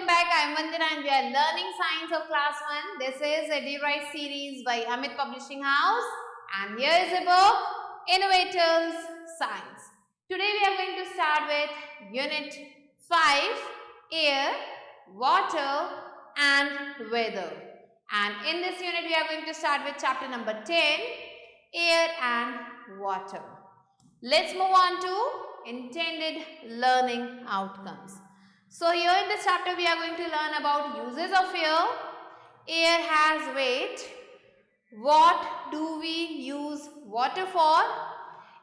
welcome back. I am Vandana and we are learning science of class 1. This is a DRI series by Amit Publishing House and here is a book, Innovators Science. Today we are going to start with Unit 5, Air, Water and Weather. And in this unit we are going to start with chapter number 10, Air and Water. Let's move on to intended learning outcomes. So here in this chapter we are going to learn about uses of air. Air has weight. What do we use water for?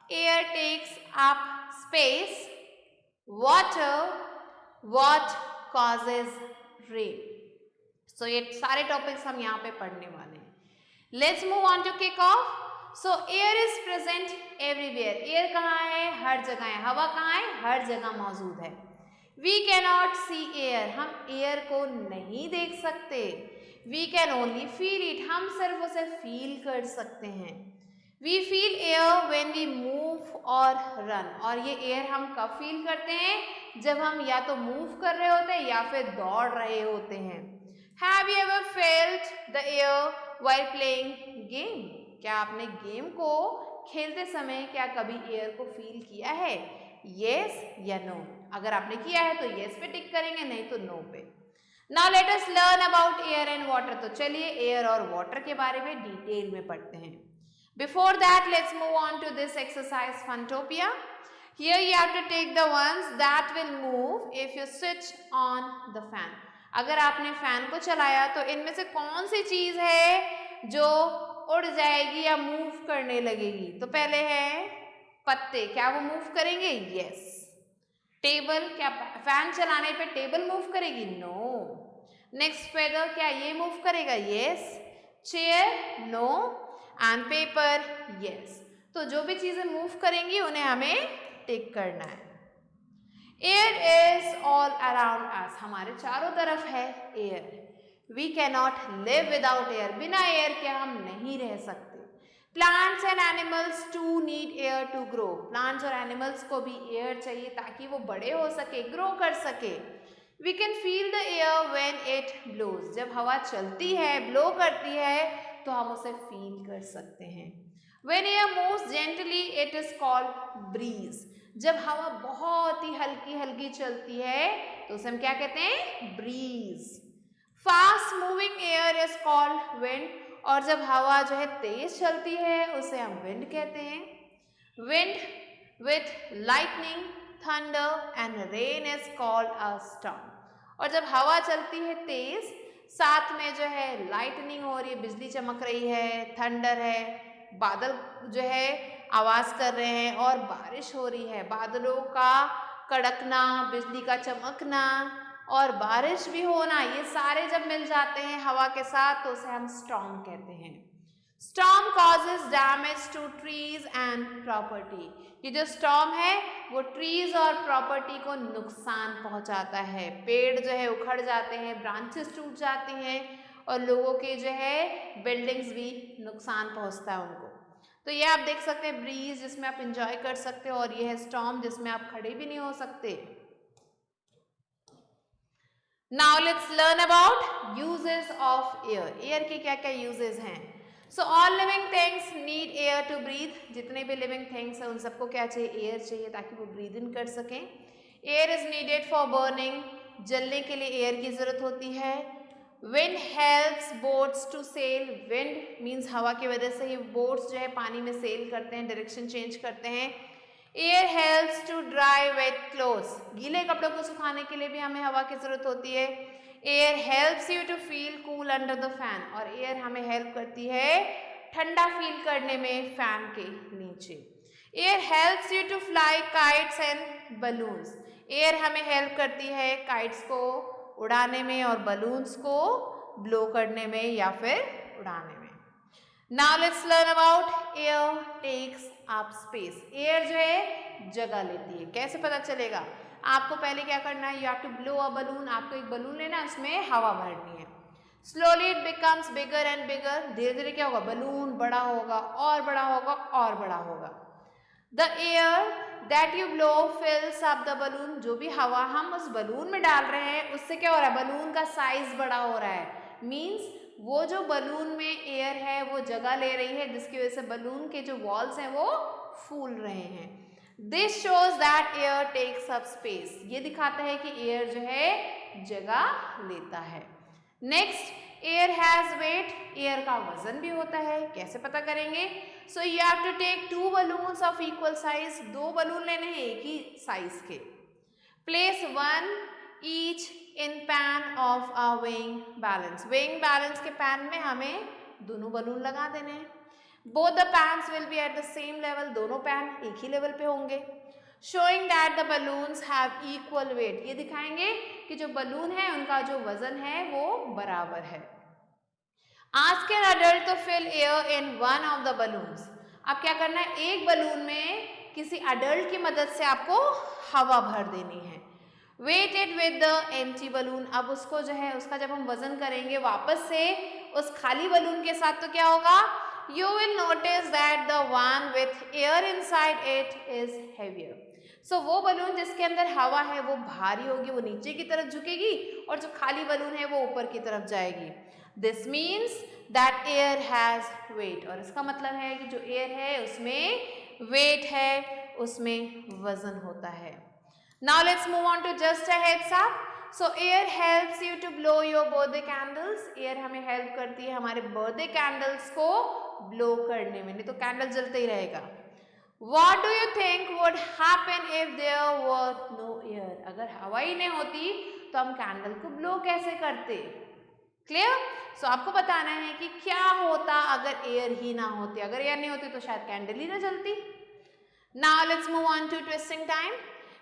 Air takes up space. Water, what causes rain? So ये सारे topics हम यहाँ पे पढ़ने वाले हैं. Let's move on to kick off. So air is present everywhere. Air कहाँ है? हर जगह है. हवा कहाँ है? हर जगह मौजूद है. We cannot see air. हम air को नहीं देख सकते. We can only feel it. हम सिर्फ उसे feel कर सकते हैं. We feel air when we move or run. और ये air हम कब feel करते हैं? जब हम या तो move कर रहे होते हैं या फिर दौड़ रहे होते हैं. Have you ever felt the air while playing game? क्या आपने गेम को खेलते समय क्या कभी एयर को फील किया है? यस या नो? अगर आपने किया है तो यस पे टिक करेंगे, नहीं तो नो पे. Now let us learn about air and water. तो चलिए एयर और वाटर के बारे में डिटेल में पढ़ते हैं. Before that let's move on to this exercise Funtopia. Here you have to take the ones that will move if you switch on the fan. अगर आपने फैन को चलाया तो इनमें से कौन सी चीज है जो उड़ जाएगी या मूव करने लगेगी? तो पहले है पत्ते. क्या वो मूव करेंगे? यस. टेबल, क्या फैन चलाने पे टेबल मूव करेगी? नो. नेक्स्ट फेदर, क्या ये मूव करेगा? Yes. Chair? No. And paper? Yes. तो जो भी चीजें मूव करेंगी उन्हें हमें टिक करना है. Air is all around us. हमारे चारों तरफ है air. We cannot live without air. बिना एयर के हम नहीं रह सकते. Plants and animals too need air to grow. Plants और animals को भी एयर चाहिए ताकि वो बड़े हो सके, ग्रो कर सके. We can feel the air when it blows. जब हवा चलती है, ब्लो करती है, तो हम उसे फील कर सकते हैं. When air moves gently, it is called breeze. जब हवा बहुत ही हल्की हल्की चलती है तो उसे हम क्या कहते हैं? Breeze. Fast moving air is called wind. और जब हवा जो है तेज चलती है उसे हम विंड कहते हैं. Wind with lightning, thunder and rain is called a storm. और जब हवा चलती है तेज, साथ में जो है लाइटनिंग हो रही है, बिजली चमक रही है, थंडर है, बादल जो है आवाज कर रहे हैं और बारिश हो रही है. बादलों का कड़कना, बिजली का चमकना और बारिश भी होना, ये सारे जब मिल जाते हैं हवा के साथ तो उसे हम स्टॉर्म कहते हैं. Storm causes damage to trees and property. ये जो स्टॉर्म है वो ट्रीज और प्रॉपर्टी को नुकसान पहुंचाता है. पेड़ जो है उखड़ जाते हैं, ब्रांचेस टूट जाती हैं और लोगों के जो है बिल्डिंग्स भी नुकसान पहुंचता है उनको. तो ये आप देख सकते हैं ब्रीज जिसमें आप इंजॉय कर सकते हो और ये है स्टॉर्म जिसमें आप खड़े भी नहीं हो सकते. Now let's learn about uses of air. Air के क्या क्या uses हैं? So all living things need air to breathe. जितने भी living things हैं उन सबको क्या चाहिए? Air चाहिए ताकि वो breathe in कर सकें. Air is needed for burning. जलने के लिए air की ज़रूरत होती है. Wind helps boats to sail. Wind means हवा की वजह से ही boats जो है पानी में sail करते हैं, direction change करते हैं. Air helps to dry wet clothes. गीले कपड़ों को सुखाने के लिए भी हमें हवा की जरूरत होती है. Air helps you to feel cool under the fan. और air हमें हेल्प करती है ठंडा फील करने में फैन के नीचे. Air helps you to fly kites and balloons. Air हमें हेल्प करती है kites को उड़ाने में और balloons को ब्लो करने में या फिर उड़ाने में. Now let's learn about air takes up space. Air जो है जगह लेती है. कैसे पता चलेगा? आपको पहले क्या करना है? You have to blow a balloon. आपको एक बलून लेना है, उसमें हवा भरनी है. Slowly it becomes bigger and bigger. धीरे धीरे क्या होगा? बलून बड़ा होगा और बड़ा होगा और बड़ा होगा. The air that you blow fills up the balloon. जो भी हवा हम उस बलून में डाल रहे हैं उससे क्या हो रहा है, बलून का साइज बड़ा हो रहा है. मीन्स वो जो बलून में एयर है वो जगह ले रही है, जिसकी वजह से बलून के जो वॉल्स हैं वो फूल रहे हैं. This shows that air takes up space. ये दिखाता है कि एयर जो है जगह लेता है. Next, air has weight. Air का वजन भी होता है. कैसे पता करेंगे? So you have to take 2 balloons of equal size. 2 balloon लेने हैं एक ही साइज के. Place 1 each in pan of a weighing balance. Weighing balance के पैन में हमें दोनों बलून लगा देने हैं. Both the pans will be at the same level. दोनों पैन एक ही लेवल पे होंगे. Showing that the balloons have equal weight. ये दिखाएंगे कि जो बलून है उनका जो वजन है वो बराबर है. Ask an adult to fill air in one of the balloons. अब क्या करना है, एक बलून में किसी अडल्ट की मदद से आपको हवा भर देनी है. Weigh it with the empty balloon. अब उसको जो है उसका जब हम वजन करेंगे वापस से उस खाली बलून के साथ, तो क्या होगा, you will notice that the one with air inside it is heavier. So वो बलून जिसके अंदर हवा है वो भारी होगी, वो नीचे की तरफ झुकेगी, और जो खाली बलून है वो ऊपर की तरफ जाएगी. This means that air has weight. और इसका मतलब है कि जो एयर है उसमें वेट है, उसमें वजन होता है. Now let's move on to just a heads up. So air helps you to blow your birthday candles. Air हमें हेल्प करती है हमारे बर्थडे कैंडल्स को ब्लो करने में, नहीं तो कैंडल जलते ही रहेगा. What do you think would happen if there were no air? अगर हवा ही नहीं होती तो हम कैंडल को ब्लो कैसे करते? क्लियर? सो आपको बताना है कि क्या होता अगर एयर ही ना होती. अगर एयर नहीं होती तो शायद कैंडल ही ना जलती. Now let's move on to twisting time.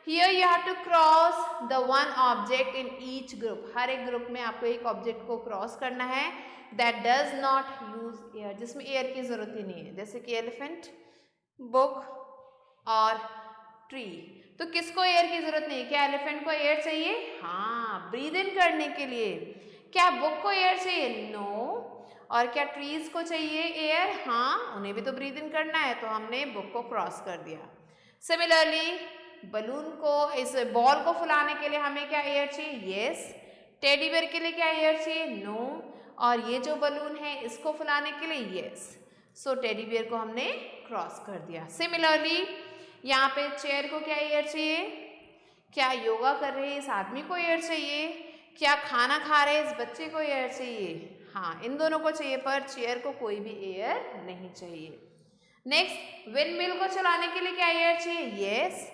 Here you have to cross the one object in each group. हर एक ग्रुप में आपको एक ऑब्जेक्ट को क्रॉस करना है that does not use air, जिसमें एयर की जरूरत ही नहीं है, जैसे कि एलिफेंट, बुक और ट्री. तो किसको एयर की जरूरत नहीं है? क्या एलिफेंट को एयर चाहिए? हाँ, ब्रीद इन करने के लिए. क्या बुक को एयर चाहिए? नो. और क्या ट्रीज को चाहिए एयर? हाँ, उन्हें भी तो ब्रीद इन करना है, तो हमने बुक को क्रॉस कर दिया. सिमिलरली बलून को, इस बॉल को फुलाने के लिए हमें क्या एयर चाहिए? यस. टेडी बेयर के लिए क्या एयर चाहिए? नो. और ये जो बलून है इसको फुलाने के लिए यस. सो टेडी बेयर को हमने क्रॉस कर दिया. सिमिलरली यहाँ पे चेयर को क्या एयर चाहिए? क्या योगा कर रहे इस आदमी को एयर चाहिए? क्या खाना खा रहे इस बच्चे को एयर चाहिए? हाँ, इन दोनों को चाहिए, पर चेयर को कोई भी एयर नहीं चाहिए. नेक्स्ट, विंड मिल को चलाने के लिए क्या एयर चाहिए? यस.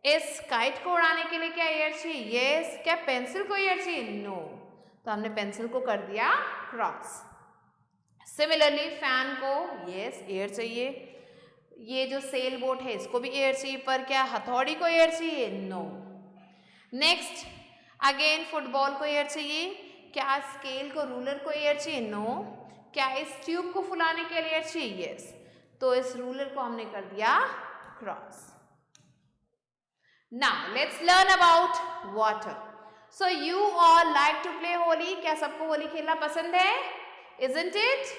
इस काइट को उड़ाने के लिए क्या एयर चाहिए? यस. क्या पेंसिल को एयर चाहिए? नो. तो हमने पेंसिल को कर दिया क्रॉस. सिमिलरली फैन को यस एयर चाहिए. ये जो सेल बोट है इसको भी एयर चाहिए, पर क्या हथौड़ी को एयर चाहिए? नो. नेक्स्ट, अगेन फुटबॉल को एयर चाहिए. क्या स्केल को, रूलर को एयर चाहिए? नो. क्या इस ट्यूब को फुलाने के लिए एयर चाहिए? यस. तो इस रूलर को हमने कर दिया cross. Now let's learn about water. So you all like to play Holi. क्या सबको होली खेलना पसंद है? Isn't it?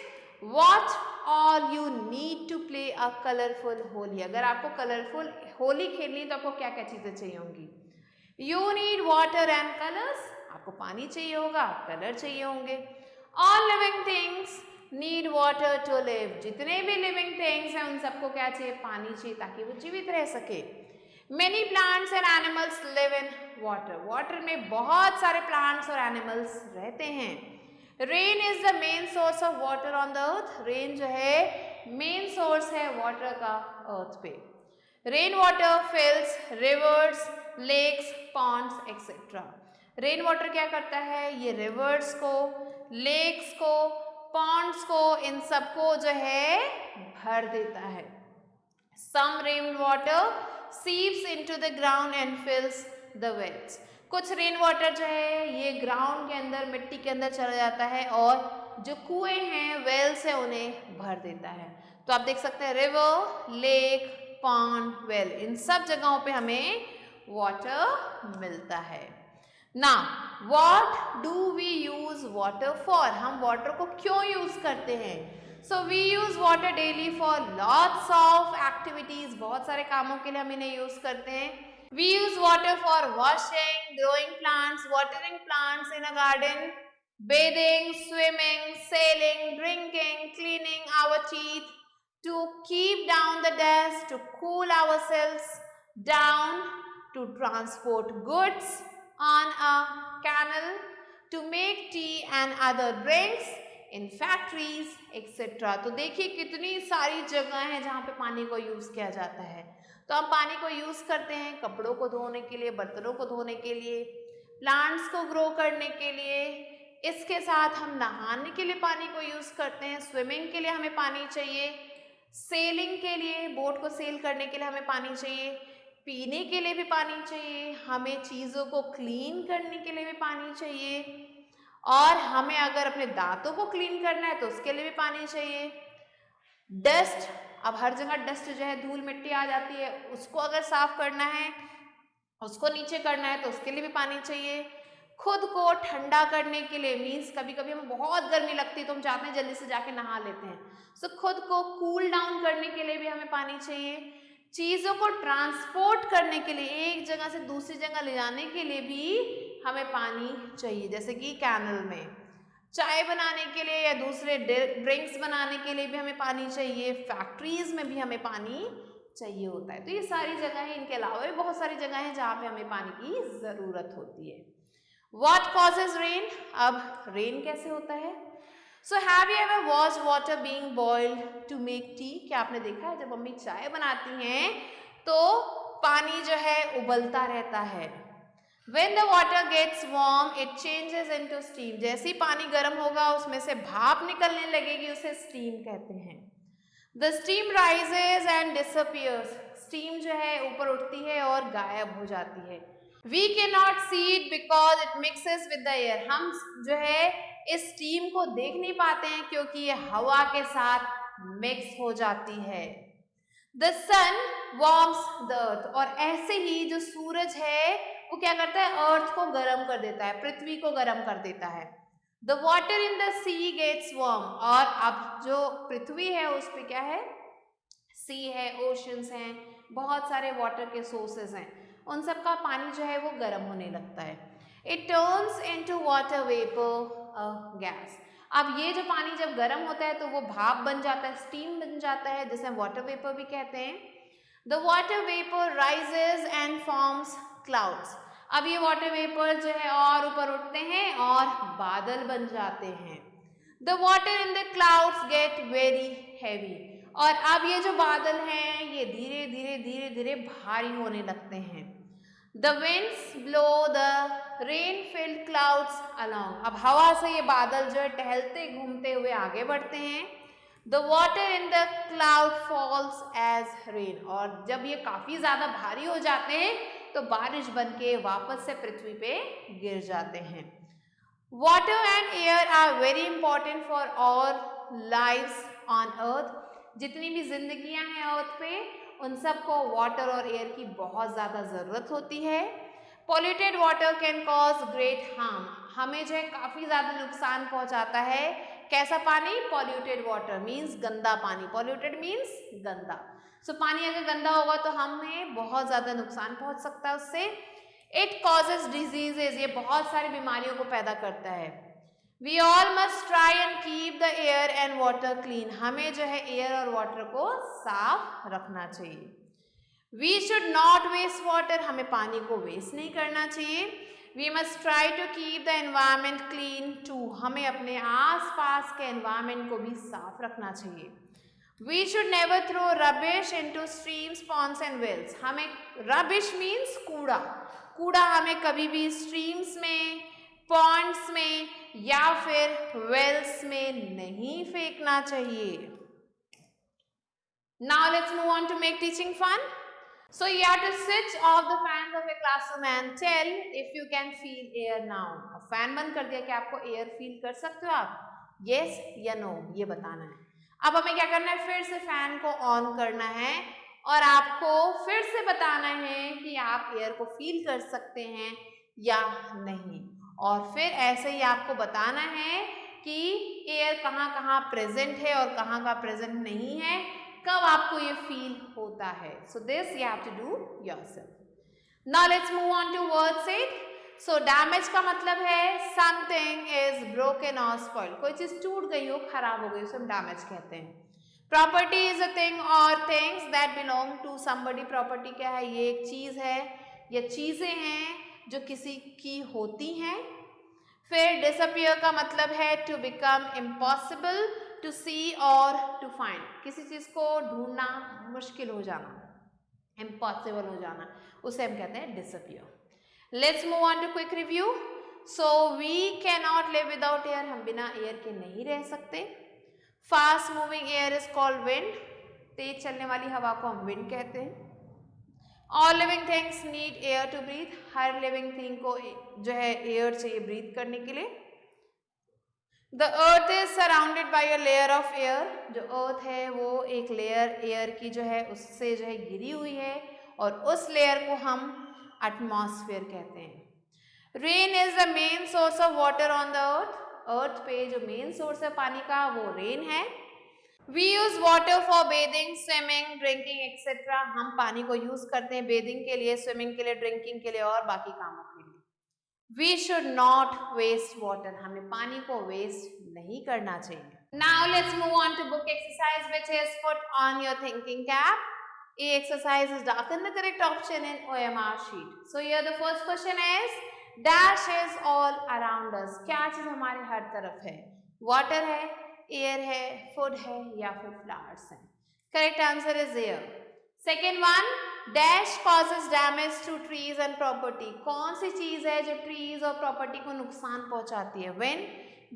What all you need to play a colorful Holi. अगर आपको कलरफुल होली खेलनी तो आपको क्या क्या चीजें चाहिए होंगी? You need water and colors. आपको पानी चाहिए होगा, कलर चाहिए होंगे. All living things need water to live. जितने भी living things हैं उन सबको क्या चाहिए? पानी चाहिए ताकि वो जीवित रह सके. Many plants and animals live in water. Water में बहुत सारे plants और animals रहते हैं. Rain is the main source of water on the earth. Rain जो है main source है water का earth पे. Rain water fills rivers, lakes, ponds, etc. Rain water क्या करता है? ये rivers को, lakes को, ponds को, इन सबको जो है भर देता है. Some rain water seeps into the ground and fills the wells. कुछ रेन वाटर जो है ये ग्राउंड के अंदर, मिट्टी के अंदर चला जाता है और जो कुएं हैं, वेल्स है, उन्हें भर देता है. तो आप देख सकते हैं रिवर, लेक, पॉन्ड, वेल, इन सब जगहों पे हमें वाटर मिलता है. ना what do we use water for. हम वाटर को क्यों यूज करते हैं? So we use water daily for lots of activities, बहुत सारे कामों के लिए हम इन्हें यूज करते हैं. We use water for washing, growing plants, watering plants in a garden, bathing, swimming, sailing, drinking, cleaning our teeth, to keep down the dust, to cool ourselves down, to transport goods on a camel, to make tea and other drinks in factories, etc. तो देखिए कितनी सारी जगह है जहाँ पे पानी को यूज किया जाता है. तो हम पानी को यूज करते हैं कपड़ों को धोने के लिए, बर्तनों को धोने के लिए, प्लांट्स को ग्रो करने के लिए. इसके साथ हम नहाने के लिए पानी को यूज करते हैं, स्विमिंग के लिए हमें पानी चाहिए, सेलिंग के लिए, बोट को सेल करने के लिए हमें पानी चाहिए, पीने के लिए भी पानी चाहिए, हमें चीज़ों को क्लीन करने के लिए भी पानी चाहिए, और हमें अगर अपने दांतों को क्लीन करना है तो उसके लिए भी पानी चाहिए. डस्ट, अब हर जगह डस्ट जो है, धूल मिट्टी आ जाती है, उसको अगर साफ करना है, उसको नीचे करना है तो उसके लिए भी पानी चाहिए. खुद को ठंडा करने के लिए, मीन्स कभी कभी हमें बहुत गर्मी लगती है तो हम चाहते हैं जल्दी से जाके नहा लेते हैं, सो खुद को कूल डाउन करने के लिए भी हमें पानी चाहिए. चीज़ों को ट्रांसपोर्ट करने के लिए, एक जगह से दूसरी जगह ले जाने के लिए भी हमें पानी चाहिए, जैसे कि कैनल में. चाय बनाने के लिए या दूसरे ड्रिंक्स बनाने के लिए भी हमें पानी चाहिए. फैक्ट्रीज में भी हमें पानी चाहिए होता है. तो ये सारी जगह है, इनके अलावा भी बहुत सारी जगह हैं जहाँ पे हमें पानी की ज़रूरत होती है. What causes rain? अब रेन कैसे होता है? So have you ever watched water being boiled to make tea? क्या आपने देखा है जब मम्मी चाय बनाती हैं तो पानी जो है उबलता रहता है. When the water gets warm, it changes into steam. जैसे ही पानी गर्म होगा उसमें से भाप निकलने लगेगी, उसे steam कहते हैं. The steam rises and disappears. Steam जो है ऊपर उठती है और गायब हो जाती है. We cannot see it because it mixes with the air. हम जो है इस स्टीम को देख नहीं पाते हैं क्योंकि ये हवा के साथ मिक्स हो जाती है. The sun warms the earth. और ऐसे ही जो सूरज है वो क्या करता है, अर्थ को गर्म कर देता है, पृथ्वी को गर्म कर देता है. The water in the sea gets warm. और अब जो पृथ्वी है उस पे क्या है, सी है, ओशंस हैं, बहुत सारे वाटर के सोर्सेज हैं, उन सब का पानी जो है वो गर्म होने लगता है. It turns into water vapour gas. अब ये जो पानी जब गर्म होता है तो वो भाप बन जाता है, स्टीम बन जाता है, जिसे हम वाटर वेपर भी कहते हैं. The water vapour rises and forms clouds. अब ये वाटर वेपर जो है और ऊपर उठते हैं और बादल बन जाते हैं. The water in the clouds get very heavy. और अब ये जो बादल हैं ये धीरे धीरे धीरे धीरे भारी होने लगते हैं. The winds blow the rain-filled clouds along. अब हवा से ये बादल जो है टहलते घूमते हुए आगे बढ़ते हैं. The water in the cloud falls as rain. और जब ये काफ़ी ज़्यादा भारी हो जाते हैं तो बारिश बन के वापस से पृथ्वी पे गिर जाते हैं. Water and air are very important for our lives on earth. जितनी भी जिंदगियां हैं अर्थ पे उन सबको वाटर और एयर की बहुत ज़्यादा ज़रूरत होती है. Polluted water can cause great harm. हमें जो है काफ़ी ज़्यादा नुकसान पहुंचाता है. कैसा पानी? पॉल्यूटेड वाटर मीन्स गंदा पानी. पॉल्यूटेड मीन्स गंदा. सो पानी अगर गंदा होगा तो हमें बहुत ज़्यादा नुकसान पहुंच सकता है उससे. It causes diseases. ये बहुत सारी बीमारियों को पैदा करता है. We all must try and keep the air and water clean. हमें जो है एयर और वाटर को साफ रखना चाहिए. We should not waste water. हमें पानी को वेस्ट नहीं करना चाहिए. We must try to keep the environment clean too. हमें अपने आसपास के environment को भी साफ रखना चाहिए. We should never throw rubbish into streams, ponds and wells. हमें rubbish means कूड़ा. कूड़ा हमें कभी भी streams में, ponds में या फिर wells में नहीं फेंकना चाहिए. Now let's move on to make teaching fun. So you have to switch off the fans of your classroom and tell if you can feel air now. Fan बंद कर दिया, क्या आपको एयर फील कर सकते हो आप? Yes या no ये बताना है. अब हमें क्या करना है, फिर से फैन को ऑन करना है और आपको फिर से बताना है कि आप एयर को फील कर सकते हैं या नहीं. और फिर ऐसे ही आपको बताना है कि एयर कहाँ कहाँ प्रेजेंट है और कहाँ कहाँ प्रेजेंट नहीं है, कब आपको ये फील होता है. So this you have to do yourself. Now let's move on to words it. So damage का मतलब है समथिंग इज ब्रोकन और स्पॉइल्ड. कोई चीज टूट गई हो, खराब हो गई, उसे हम डैमेज कहते हैं. प्रॉपर्टी इज अ थिंग और things that belong to somebody. Property क्या है? ये एक चीज है या चीजें हैं जो किसी की होती हैं. फिर डिसअपियर का मतलब है टू बिकम इम्पॉसिबल टू सी और टू फाइंड. किसी चीज को ढूंढना मुश्किल हो जाना, इम्पॉसिबल हो जाना, उसे हम कहते हैं disappear. Let's move on to quick review. So we can not live without air. हम बिना एयर के नहीं रह सकते. Fast moving air is called wind. तेज चलने वाली हवा को हम विंड कहते हैं. All living things need air to breathe. हर लिविंग थिंग को जो है एयर चाहिए ब्रीथ करने के लिए. The earth is surrounded by a layer of air. जो अर्थ है वो एक लेयर एयर की जो है उससे जो है घिरी हुई है और उस लेयर को हम एटमॉस्फेयर कहते हैं. Rain is the main source of water on the earth. Earth पे जो मेन सोर्स है पानी का वो रेन है. We use water for bathing, swimming, drinking etcetera. हम पानी को यूज करते हैं बेदिंग के लिए, स्विमिंग के लिए, ड्रिंकिंग के लिए और बाकी कामों के लिए. We should not waste water. हमें पानी को वेस्ट नहीं करना चाहिए. Now let's move on to book exercise which is put on your thinking cap. A exercise is darken the correct option in OMR sheet. So here the first question is dash is all around us. क्या चीज हमारे हर तरफ है? Water है, air है, food है या फिर फ्लावर्स हैं? Correct answer is air. Second one, dash causes damage to trees and property. कौन सी चीज है जो ट्रीज और प्रॉपर्टी को नुकसान पहुंचाती है? विंड,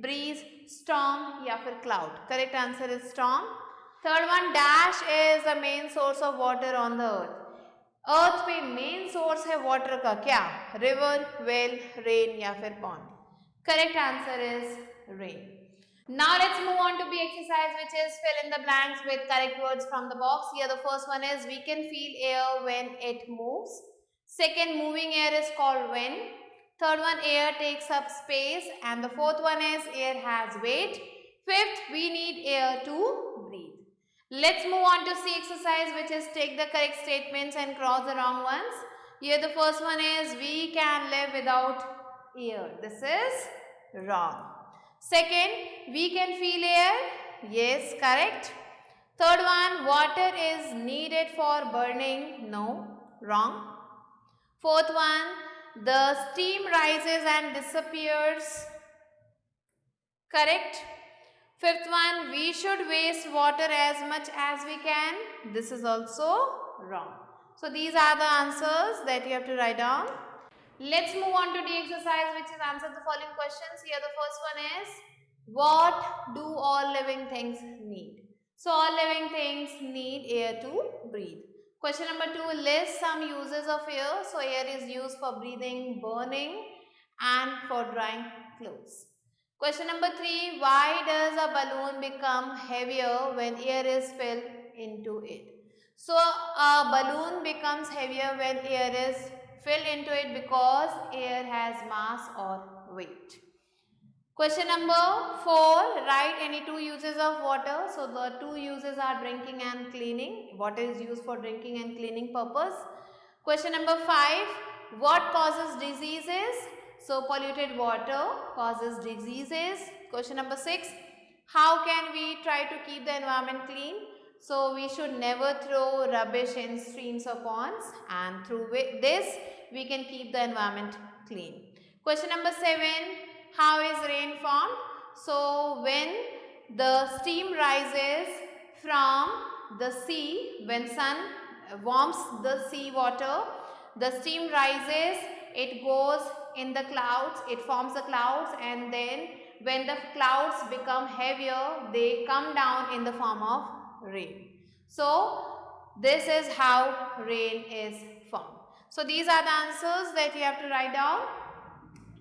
ब्रीज, स्टॉर्म या फिर cloud? Correct answer is storm. Third one, dash is the main source of water on the earth. Earth पे मेन सोर्स है वाटर का क्या? रिवर, वेल, रेन या फिर pond? Correct answer is rain. Now let's move on to B exercise which is fill in the blanks with correct words from the box. Here the first one is we can feel air when it moves. Second, moving air is called wind. Third one, air takes up space. And the fourth one is air has weight. Fifth, we need air to breathe. Let's move on to C exercise which is take the correct statements and cross the wrong ones. Here the first one is we can live without air. This is wrong. Second, we can feel air. Yes, correct. Third one, water is needed for burning. No, wrong. Fourth one, the steam rises and disappears. Correct. Fifth one, we should waste water as much as we can. This is also wrong. So these are the answers that you have to write down. Let's move on to the exercise which is answer the following questions. Here the first one is what do all living things need? So all living things need air to breathe. Question number 2, list some uses of air. So air is used for breathing, burning and for drying clothes. Question number 3, why does a balloon become heavier when air is filled into it? So a balloon becomes heavier when air is filled into it because air has mass or weight. Question number 4, write any two uses of water. So the two uses are drinking and cleaning. Water is used for drinking and cleaning purpose. Question number 5, what causes diseases? So polluted water causes diseases. Question number 6, how can we try to keep the environment clean? So we should never throw rubbish in streams or ponds, and through this we can keep the environment clean. Question number 7, how is rain formed? So when the steam rises from the sea, when sun warms the sea water, the steam rises, it goes in the clouds, it forms the clouds, and then when the clouds become heavier, they come down in the form of rain. So this is how rain is formed. So these are the answers that you have to write down.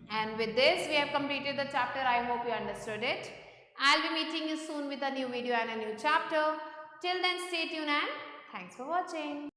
And with this we have completed the chapter. I hope you understood it. I'll be meeting you soon with a new video and a new chapter. Till then, stay tuned and thanks for watching.